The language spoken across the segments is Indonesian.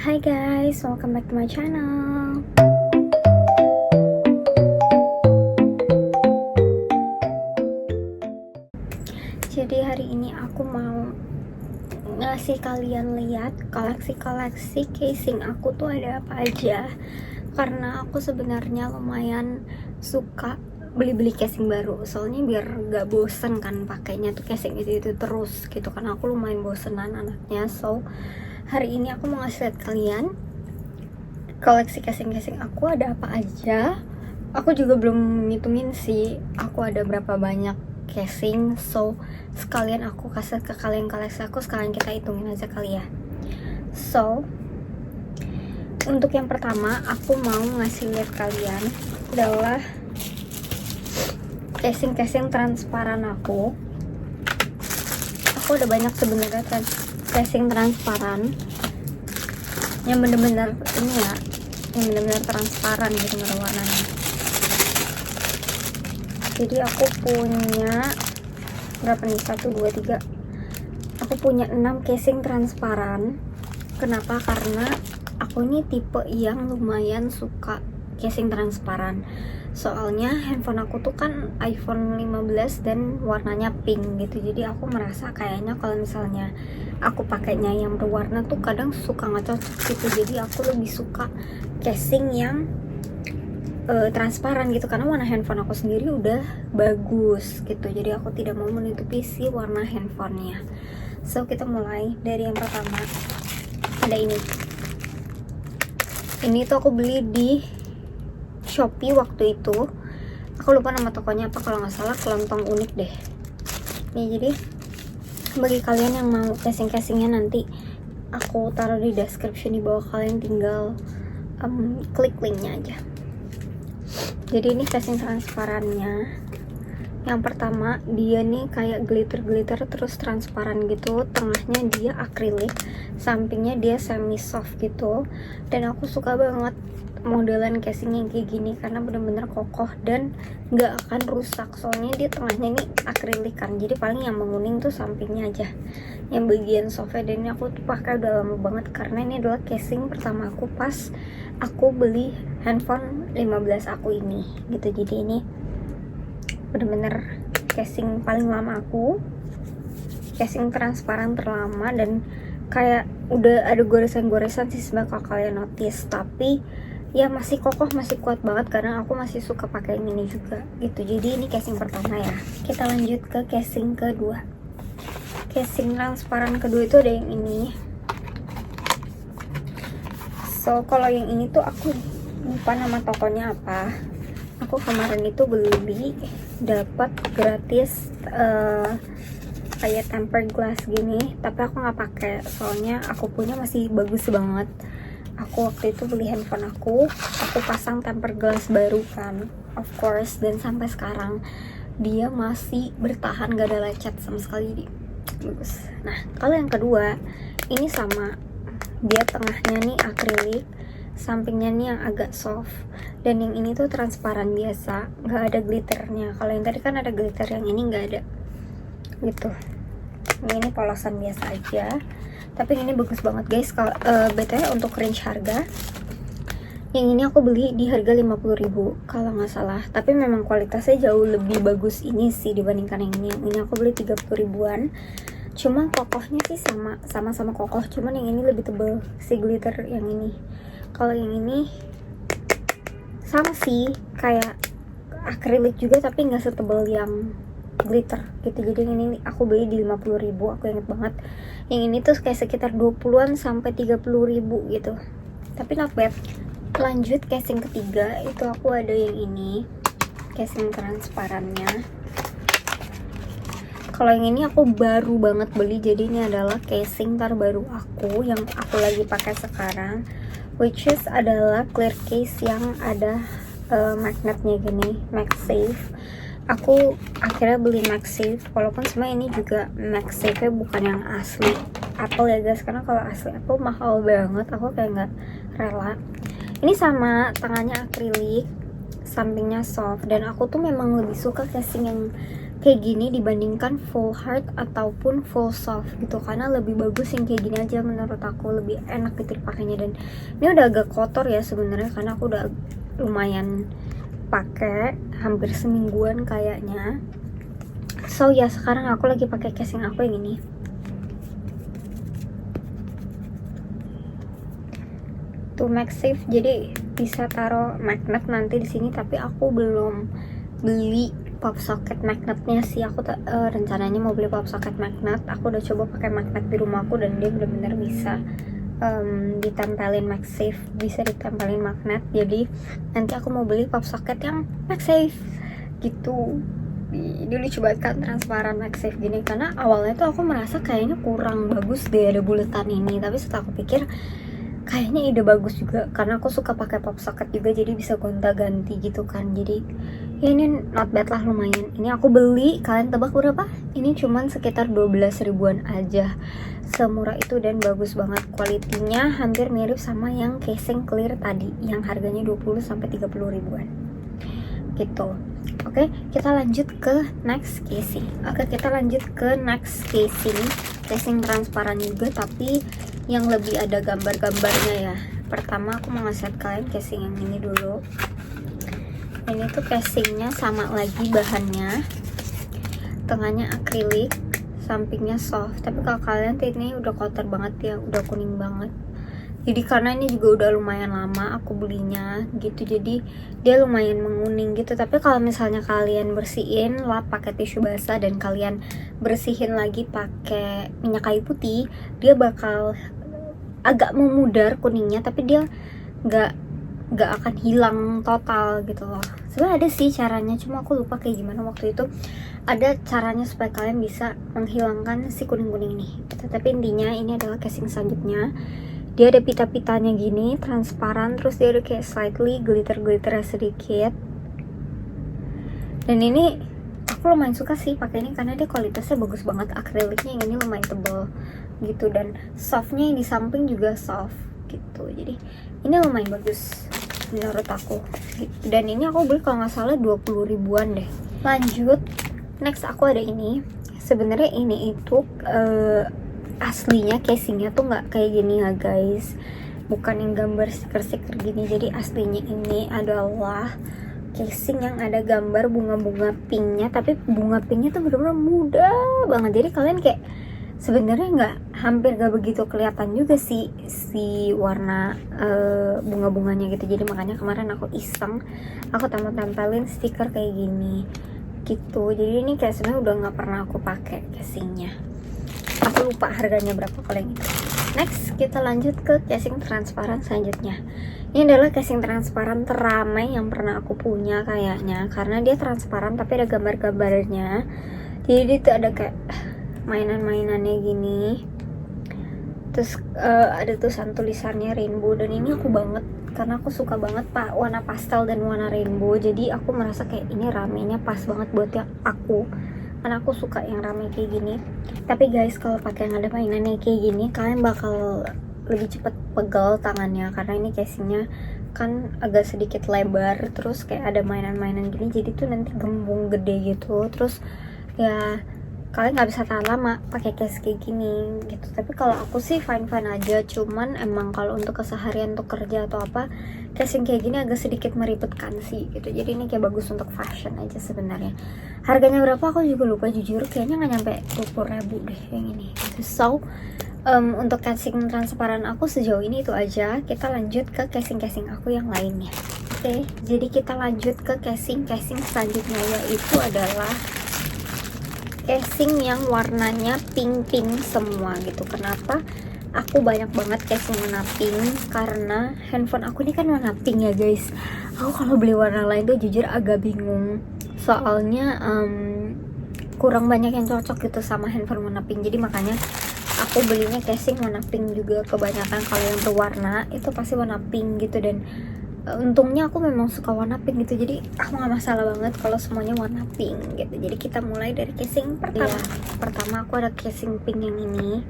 Hi guys, welcome back to my channel. Jadi hari ini aku mau ngasih kalian lihat koleksi-koleksi casing aku tuh ada apa aja. Karena aku sebenarnya lumayan suka beli-beli casing baru, soalnya biar gak bosen kan pakainya tuh casing itu terus gitu, karena aku lumayan bosenan anaknya. So hari ini aku mau ngasih lihat kalian koleksi casing-casing aku ada apa aja. Aku juga belum ngitungin sih aku ada berapa banyak casing, so sekalian aku kasih ke kalian koleksi aku, sekalian kita hitungin aja kali ya. So untuk yang pertama aku mau ngasih lihat kalian adalah casing-casing transparan aku ada banyak sebenarnya kan casing transparan yang bener-bener ini ya, yang bener-bener transparan gitu warnanya. Jadi aku punya berapa nih, 1, 2, 3, aku punya 6 casing transparan. Kenapa? Karena aku ini tipe yang lumayan suka casing transparan, soalnya handphone aku tuh kan iPhone 15 dan warnanya pink gitu. Jadi aku merasa kayaknya kalau misalnya aku pakainya yang berwarna tuh kadang suka nggak cocok gitu. Jadi aku lebih suka casing yang transparan gitu, karena warna handphone aku sendiri udah bagus gitu. Jadi aku tidak mau menutupi si warna handphonenya. So kita mulai dari yang pertama. Ada ini tuh aku beli di Shopee waktu itu, aku lupa nama tokonya apa, kalau nggak salah Kelontong Unik deh. Nih, jadi bagi kalian yang mau casing-casingnya nanti aku taruh di description di bawah, kalian tinggal klik linknya aja. Jadi ini casing transparannya. Yang pertama dia nih kayak glitter terus transparan gitu, tengahnya dia akrilik, sampingnya dia semi soft gitu. Dan aku suka banget modelan casing yang kayak gini karena bener-bener kokoh dan nggak akan rusak, soalnya dia tengahnya ini akrilik kan, jadi paling yang menguning tuh sampingnya aja, yang bagian softnya. Dan ini aku tuh pakai udah lama banget karena ini adalah casing pertama aku pas aku beli handphone 15 aku ini gitu. Jadi ini bener-bener casing paling lama aku, casing transparan terlama, dan kayak udah ada goresan-goresan sih sebenarnya kalau kalian notice, tapi ya masih kokoh, masih kuat banget karena aku masih suka pakai yang ini juga gitu. Jadi ini casing pertama ya. Kita lanjut ke casing kedua. Casing transparan kedua itu ada yang ini. So kalau yang ini tuh aku lupa nama tokonya apa. Aku kemarin itu beli dapat gratis kayak tempered glass gini, tapi aku nggak pakai soalnya aku punya masih bagus banget. Aku waktu itu beli handphone aku pasang tempered glass baru kan, of course, dan sampai sekarang dia masih bertahan, gak ada lecet sama sekali, bagus. Nah kalau yang kedua ini sama, dia tengahnya nih akrilik, sampingnya nih yang agak soft, dan yang ini tuh transparan biasa, nggak ada glitternya. Kalau yang tadi kan ada glitter, yang ini nggak ada gitu. Ini polosan biasa aja, tapi ini bagus banget guys. Kalau btw untuk range harga, yang ini aku beli di harga 50.000 kalau nggak salah, tapi memang kualitasnya jauh lebih bagus ini sih dibandingkan yang ini. Yang ini aku beli 30 ribuan, cuma kokohnya sih sama kokoh, cuman yang ini lebih tebal si glitter yang ini. Kalau yang ini sama sih kayak akrilik juga, tapi nggak setebal yang glitter gitu. Jadi yang ini aku beli di 50.000, aku inget banget. Yang ini tuh kayak sekitar 20-an sampai 30.000 gitu, tapi not bad. Lanjut casing ketiga, itu aku ada yang ini, casing transparannya. Kalau yang ini aku baru banget beli, jadi ini adalah casing terbaru aku yang aku lagi pakai sekarang, which is adalah clear case yang ada magnetnya gini, MagSafe. Aku akhirnya beli MagSafe, walaupun sebenarnya ini juga MagSafe-nya bukan yang asli Apple ya guys, karena kalau asli Apple mahal banget, aku kayak nggak rela. Ini sama, tangannya akrilik, sampingnya soft, dan aku tuh memang lebih suka casing yang kayak gini dibandingkan full hard ataupun full soft gitu, karena lebih bagus yang kayak gini aja menurut aku, lebih enak gitu dipakainya. Dan ini udah agak kotor ya sebenarnya, karena aku udah lumayan pakai hampir semingguan kayaknya. So ya, sekarang aku lagi pakai casing aku yang ini. Tuh MagSafe, jadi bisa taruh magnet nanti di sini, tapi aku belum beli pop socket magnetnya sih. Aku rencananya mau beli pop socket magnet. Aku udah coba pakai magnet di rumahku dan dia benar-benar bisa ditempelin MagSafe, bisa ditempelin magnet. Jadi nanti aku mau beli pop socket yang MagSafe gitu. Ini lucu banget kan, transparan MagSafe gini, karena awalnya tuh aku merasa kayaknya kurang bagus deh ada buletan ini, tapi setelah aku pikir kayaknya ide bagus juga, karena aku suka pakai pop socket juga, jadi bisa gonta-ganti gitu kan. Jadi ya ini not bad lah, lumayan. Ini aku beli, kalian tebak berapa? Ini cuman sekitar 12 ribuan aja, semurah itu dan bagus banget. Kualitinya hampir mirip sama yang casing clear tadi yang harganya 20-30 ribuan gitu. Oke, kita lanjut ke next casing. Casing transparan juga, tapi yang lebih ada gambar-gambarnya ya. Pertama aku mau ngasih kalian casing yang ini dulu. Ini tuh casingnya sama lagi bahannya, tengahnya akrilik, sampingnya soft. Tapi kalau kalian lihat ini udah kotor banget ya, udah kuning banget. Jadi karena ini juga udah lumayan lama aku belinya gitu, jadi dia lumayan menguning gitu. Tapi kalau misalnya kalian bersihin lap pakai tisu basah dan kalian bersihin lagi pakai minyak kayu putih, dia bakal agak memudar kuningnya, tapi dia nggak akan hilang total gitu loh. Sebenarnya ada sih caranya, cuma aku lupa kayak gimana waktu itu. Ada caranya supaya kalian bisa menghilangkan si kuning-kuning ini. Tapi intinya ini adalah casing selanjutnya. Dia ada pita-pitanya gini, transparan, terus dia ada kayak slightly glitter-glitternya sedikit. Dan ini aku lumayan suka sih pakai ini karena dia kualitasnya bagus banget. Akriliknya yang ini lumayan tebal gitu, dan softnya yang di samping juga soft gitu. Jadi ini lumayan bagus menurut aku gitu. Dan ini aku beli kalau nggak salah 20 ribuan deh. Lanjut, next aku ada ini. Sebenarnya ini itu aslinya casingnya tuh nggak kayak gini ya guys, bukan yang gambar stiker-stiker gini. Jadi aslinya ini adalah casing yang ada gambar bunga-bunga pinknya, tapi bunga pinknya tuh bener-bener muda banget. Jadi kalian kayak sebenarnya hampir gak begitu kelihatan juga sih si warna bunga-bunganya gitu. Jadi makanya kemarin aku iseng, aku tempelin stiker kayak gini gitu. Jadi ini kayak sebenarnya udah nggak pernah aku pakai casingnya. Aku lupa harganya berapa kalau yang itu. Next kita lanjut ke casing transparan selanjutnya. Ini adalah casing transparan teramai yang pernah aku punya kayaknya, karena dia transparan tapi ada gambar-gambarnya. Jadi itu ada kayak mainan-mainannya gini. Terus ada tulisan tulisannya rainbow, dan ini aku banget karena aku suka banget warna pastel dan warna rainbow. Jadi aku merasa kayak ini ramenya pas banget buat yang aku, karena aku suka yang rame kayak gini. Tapi guys, kalau pakai yang ada mainannya kayak gini, kalian bakal lebih cepet pegel tangannya, karena ini casingnya kan agak sedikit lebar, terus kayak ada mainan-mainan gini, jadi tuh nanti gembung gede gitu. Terus ya kalian nggak bisa tahan lama pakai case kayak gini gitu. Tapi kalau aku sih fine-fine aja, cuman emang kalau untuk keseharian, untuk kerja atau apa, casing kayak gini agak sedikit meribetkan sih gitu. Jadi ini kayak bagus untuk fashion aja sebenarnya. Harganya berapa aku juga lupa jujur, kayaknya nggak nyampe 20 ribu deh yang ini. So untuk casing transparan aku sejauh ini itu aja. Kita lanjut ke casing-casing aku yang lainnya. Oke, jadi kita lanjut ke casing-casing selanjutnya, yaitu adalah casing yang warnanya pink-pink semua gitu. Kenapa aku banyak banget casing warna pink? Karena handphone aku ini kan warna pink ya guys. Aku kalau beli warna lain tuh jujur agak bingung, soalnya kurang banyak yang cocok gitu sama handphone warna pink. Jadi makanya aku belinya casing warna pink juga kebanyakan. Kalau yang berwarna itu pasti warna pink gitu, dan untungnya aku memang suka warna pink gitu, jadi aku nggak masalah banget kalau semuanya warna pink gitu. Jadi kita mulai dari casing pertama. Pertama aku ada casing pink yang ini.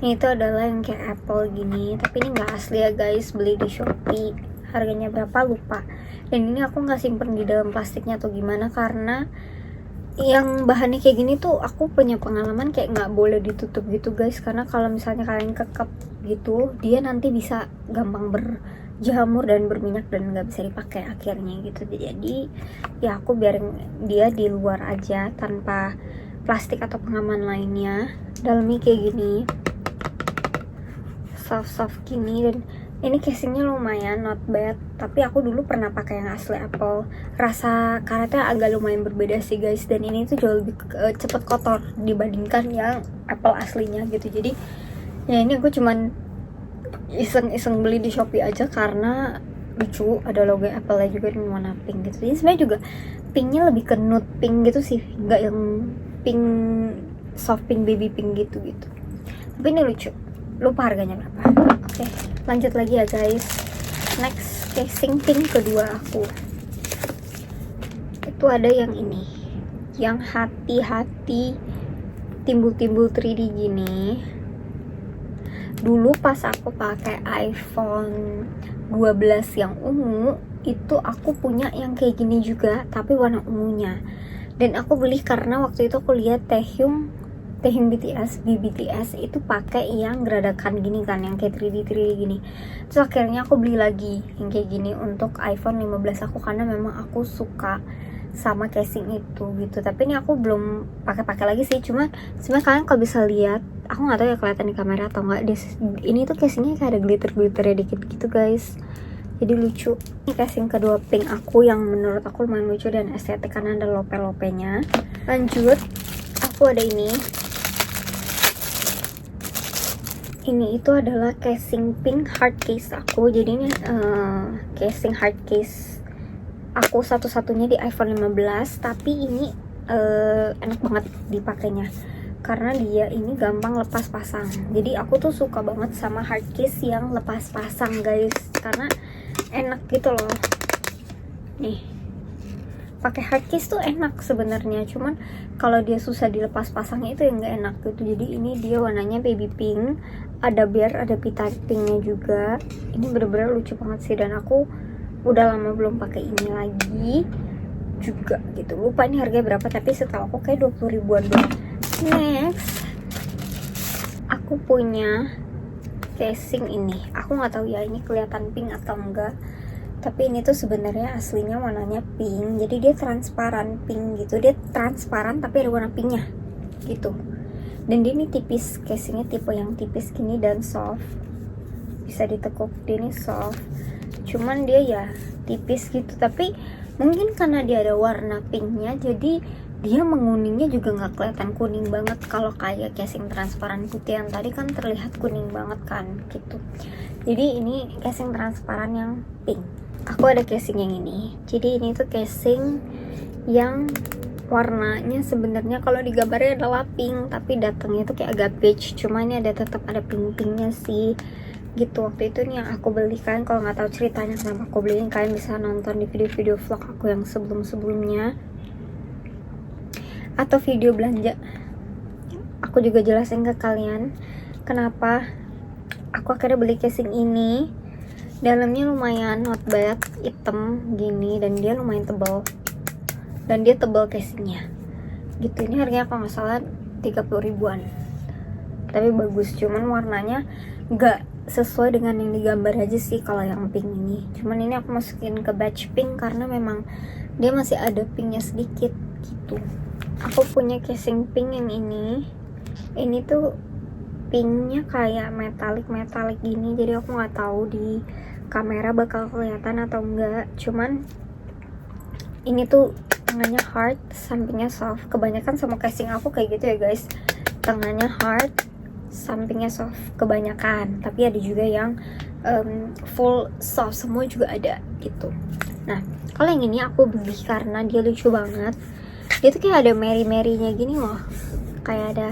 Ini itu adalah yang kayak apple gini, tapi ini nggak asli ya guys, beli di Shopee. Harganya berapa lupa. Dan ini aku nggak simpen di dalam plastiknya atau gimana, karena yang bahannya kayak gini tuh aku punya pengalaman kayak nggak boleh ditutup gitu guys, karena kalau misalnya kalian kekep gitu dia nanti bisa gampang berjamur dan berminyak dan nggak bisa dipakai akhirnya gitu. Jadi ya aku biarin dia di luar aja tanpa plastik atau pengaman lainnya. Dalamnya kayak gini, soft gini, dan ini casingnya lumayan not bad, tapi aku dulu pernah pakai yang asli Apple. Rasa karetnya agak lumayan berbeda sih guys, dan ini tuh jauh lebih cepet kotor dibandingkan yang Apple aslinya gitu. Jadi ya ini aku cuman iseng beli di Shopee aja karena lucu, ada logo Apple juga dan warna pink gitu. Jadi sebenarnya juga pinknya lebih ke nude pink gitu sih, nggak yang pink soft pink, baby pink gitu. Tapi ini lucu. Lupa harganya berapa. Oke, lanjut lagi ya guys. Next, casing pink kedua aku. Itu ada yang ini, yang hati-hati timbul-timbul 3D gini. Dulu pas aku pakai iPhone 12 yang ungu, itu aku punya yang kayak gini juga, tapi warna ungunya. Dan aku beli karena waktu itu aku lihat Taehyung BTS itu pakai yang geradakan gini kan, yang kayak 3D gini. Terus akhirnya aku beli lagi yang kayak gini untuk iPhone 15 aku, karena memang aku suka sama casing itu gitu. Tapi ini aku belum pakai lagi sih, cuma sebenarnya kalian kalau bisa lihat, aku nggak tahu ya kelihatan di kamera atau enggak, ini tuh casingnya kayak ada glitternya dikit gitu guys, jadi lucu. Ini casing kedua pink aku yang menurut aku lumayan lucu dan estetik karena ada lope-lopenya. Lanjut, aku ada ini itu adalah casing pink hard case aku. Jadi ini casing hard case aku satu-satunya di iPhone 15, tapi ini enak banget dipakainya karena dia ini gampang lepas pasang. Jadi aku tuh suka banget sama hard case yang lepas pasang guys, karena enak gitu loh. Nih, pakai hard case tuh enak sebenarnya, cuman kalau dia susah dilepas pasangnya itu yang nggak enak gitu. Jadi ini dia warnanya baby pink, ada biar ada pita pinknya juga. Ini bener-bener lucu banget sih, dan aku udah lama belum pakai ini lagi juga gitu. Lupa ini harganya berapa, tapi setahu aku kayak 20 ribuan doang. Next, aku punya casing ini. Aku nggak tahu ya ini kelihatan pink atau enggak, tapi ini tuh sebenarnya aslinya warnanya pink. Jadi dia transparan pink gitu, dia transparan tapi ada warna pinknya gitu. Dan dia ini tipis, casingnya tipe yang tipis gini dan soft, bisa ditekuk. Dia ini soft, cuman dia ya tipis gitu, tapi mungkin karena dia ada warna pinknya jadi dia menguningnya juga nggak kelihatan kuning banget. Kalau kayak casing transparan putih yang tadi kan terlihat kuning banget kan gitu. Jadi ini casing transparan yang pink. Aku ada casing yang ini. Jadi ini tuh casing yang warnanya sebenarnya kalau di gambarnya adalah pink, tapi datangnya tuh kayak agak peach. Cuma ini ada tetap ada pink-pinknya sih gitu. Waktu itu nih yang aku beli, kalian kalau nggak tahu ceritanya kenapa aku beliin, kalian bisa nonton di video-video vlog aku yang sebelumnya atau video belanja. Aku juga jelasin ke kalian kenapa aku akhirnya beli casing ini. Dalamnya lumayan not bad, hitam gini, dan dia lumayan tebal, dan dia tebal casingnya gitu. Ini harganya kalau nggak salah 30 ribuan, tapi bagus. Cuman warnanya nggak sesuai dengan yang digambar aja sih kalau yang pink ini. Cuman ini aku masukin ke batch pink karena memang dia masih ada pinknya sedikit gitu. Aku punya casing pink yang ini tuh pinknya kayak metalik gini, jadi aku nggak tahu di kamera bakal kelihatan atau enggak. Cuman ini tuh tengahnya hard, sampingnya soft. Kebanyakan sama casing aku kayak gitu ya guys, tengahnya hard, sampingnya soft kebanyakan. Tapi ada juga yang full soft, semua juga ada gitu. Nah, kalau yang ini aku beli karena dia lucu banget. Dia tuh kayak ada meri-merinya gini loh, kayak ada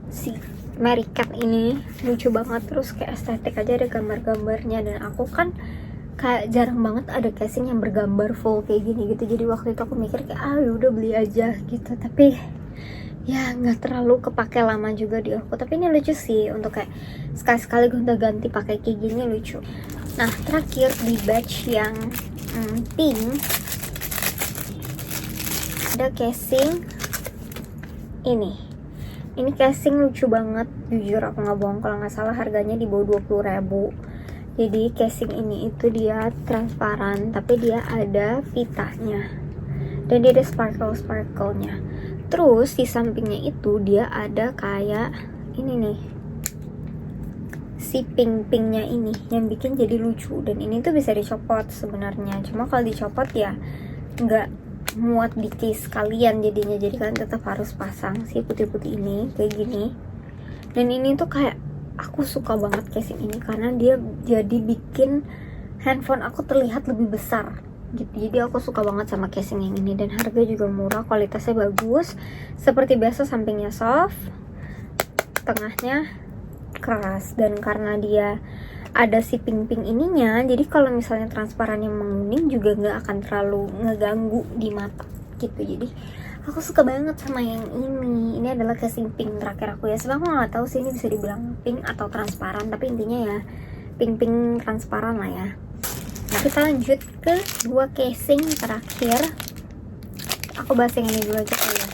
si Mary Cat ini lucu banget. Terus kayak estetik aja, ada gambar-gambarnya, dan aku kan kayak jarang banget ada casing yang bergambar full kayak gini gitu. Jadi waktu itu aku mikir kayak udah beli aja gitu, tapi ya nggak terlalu kepake lama juga di aku. Tapi ini lucu sih untuk kayak sekali-sekali gonta-ganti pakai kayak gini, lucu. Nah, terakhir di batch yang pink, ada casing ini casing lucu banget, jujur aku nggak bohong, kalau nggak salah harganya di bawah 20.000. Jadi casing ini itu dia transparan tapi dia ada pitanya dan dia ada sparkle-nya. Terus di sampingnya itu dia ada kayak ini nih, si pink-pinknya ini yang bikin jadi lucu. Dan ini tuh bisa dicopot sebenarnya, cuma kalau dicopot ya nggak muat di case kalian jadinya, jadi kalian tetap harus pasang si putih-putih ini kayak gini. Dan ini tuh kayak aku suka banget casing ini karena dia jadi bikin handphone aku terlihat lebih besar gitu. Jadi aku suka banget sama casing yang ini, dan harga juga murah, kualitasnya bagus. Seperti biasa sampingnya soft, tengahnya keras, dan karena dia ada si pink-pink ininya, jadi kalau misalnya transparan yang menguning juga nggak akan terlalu ngeganggu di mata gitu. Jadi aku suka banget sama yang ini. Ini adalah casing pink terakhir aku ya. Sebenarnya aku nggak tahu sih ini bisa dibilang pink atau transparan, tapi intinya ya pink transparan lah ya. Nah, kita lanjut ke dua casing terakhir. Aku bahas yang ini dulu aja ya.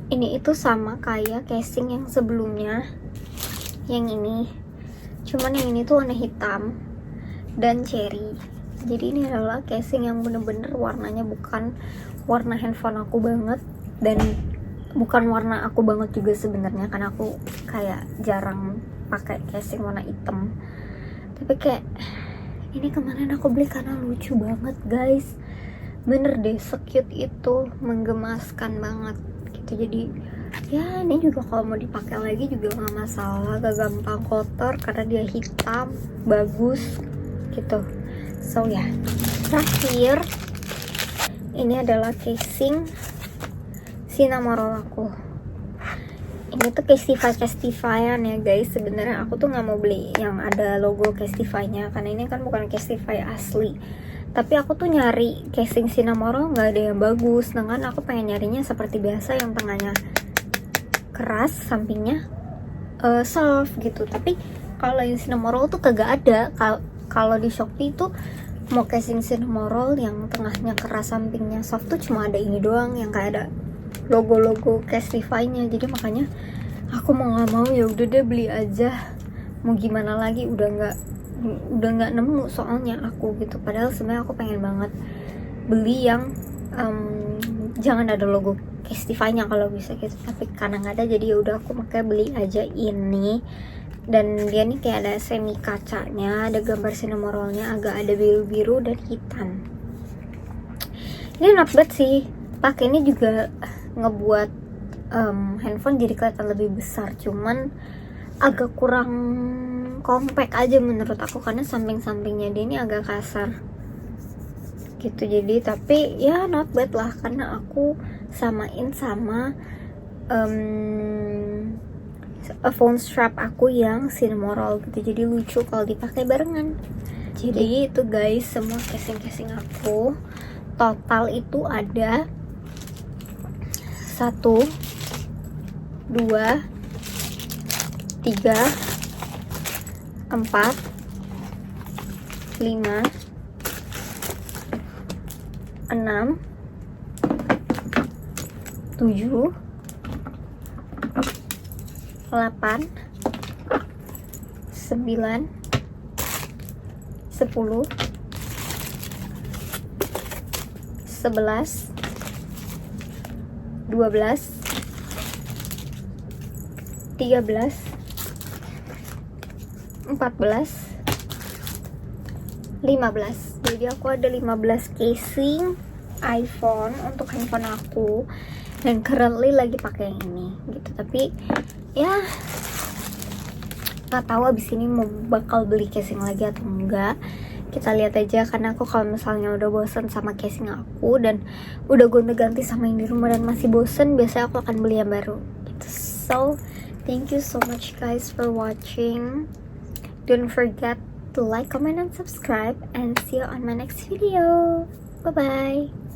Ini itu sama kayak casing yang sebelumnya, yang ini, cuman yang ini tuh warna hitam dan cherry. Jadi ini adalah casing yang bener-bener warnanya bukan warna handphone aku banget, dan bukan warna aku banget juga sebenarnya, karena aku kayak jarang pakai casing warna hitam. Tapi kayak ini kemarin aku beli karena lucu banget guys, bener deh, secute itu, menggemaskan banget gitu. Jadi ya ini juga kalau mau dipakai lagi juga nggak masalah, gak gampang kotor karena dia hitam, bagus gitu. So ya, terakhir ini adalah casing Cinnamoroll aku. Ini tuh Casetify-an ya guys. Sebenarnya aku tuh nggak mau beli yang ada logo Casetify-nya karena ini kan bukan Casetify asli. Tapi aku tuh nyari casing Cinnamoroll nggak ada yang bagus, dengan aku pengen nyarinya seperti biasa yang tengahnya keras, sampingnya soft gitu. Tapi kalau yang Cinnamoroll tuh kagak ada. Kalau di Shopee tuh mau casing Cinnamoroll yang tengahnya keras, sampingnya soft tuh cuma ada ini doang yang kayak ada logo-logo Casetify-nya. Jadi makanya aku mau nggak mau ya udah deh beli aja, mau gimana lagi, udah nggak nemu soalnya aku gitu. Padahal sebenarnya aku pengen banget beli yang jangan ada logo Casetify-nya kalau bisa gitu, tapi karena nggak ada jadi ya udah aku makanya beli aja ini. Dan dia nih kayak ada semi kacanya, ada gambar Cinnamoroll-nya, agak ada biru-biru dan hitam. Ini not bad sih, pakai ini juga ngebuat handphone jadi kelihatan lebih besar, cuman agak kurang compact aja menurut aku karena samping-sampingnya dia ini agak kasar gitu. Jadi tapi ya not bad lah, karena aku samain sama phone strap aku yang Cinnamoroll gitu, jadi lucu kalau dipakai barengan. Jadi itu guys semua casing-casing aku. Total itu ada 1, 2, 3, 4, 5, 6, 7, 8, 9, 10, 11, 12, 13, 14, 15. Jadi aku ada 15 casing iPhone untuk handphone aku, dan currently lagi pakai yang ini gitu. Tapi ya nggak tahu abis ini mau bakal beli casing lagi atau enggak, kita lihat aja. Karena aku kalau misalnya udah bosen sama casing aku dan udah gonta-ganti sama yang di rumah dan masih bosen, biasanya aku akan beli yang baru gitu. So thank you so much guys for watching. Don't forget to like, comment, and subscribe, and see you on my next video. Bye bye.